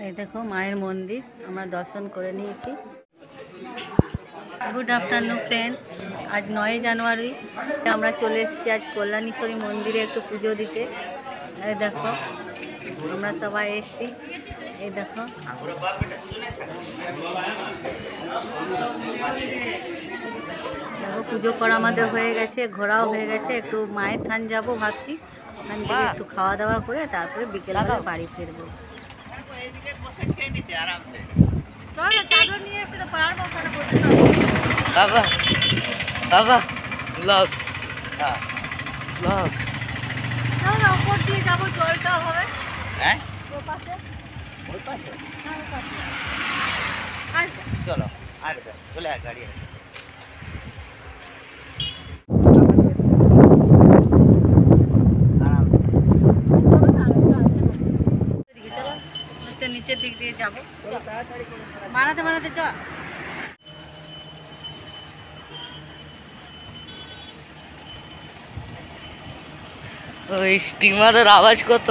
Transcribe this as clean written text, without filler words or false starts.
এই দেখো মায়ের মন্দির আমরা দর্শন করে নিয়েছি। গুড আফটারনুন ফ্রেন্ডস, আজ 9 জানুয়ারি আমরা চলে এসেছি আজ কল্যাণেশ্বরী মন্দিরে একটু পুজো দিতে। এই দেখো আমরা সবাই এসেছি। এই দেখো দেখো পুজো করা আমাদের হয়ে গেছে, ঘোরাও হয়ে গেছে। একটু মায়ের থান যাবো ভাবছি, ওখান থেকে একটু খাওয়া দাওয়া করে তারপরে বিকেলবেলা বাড়ি ফিরবো। বাবা বাবা ব্লগ ব্লগ ওপর দিয়ে যাবো, জলটা হবে। হ্যাঁ ওই পাশে ওই পাশে হ্যাঁ ওই পাশে। চলো আর চলে আয় গাড়ি নিচের দিক দিয়ে যাবো, বানাতে বানাতে চ। ওই স্টিমারের আওয়াজ কত।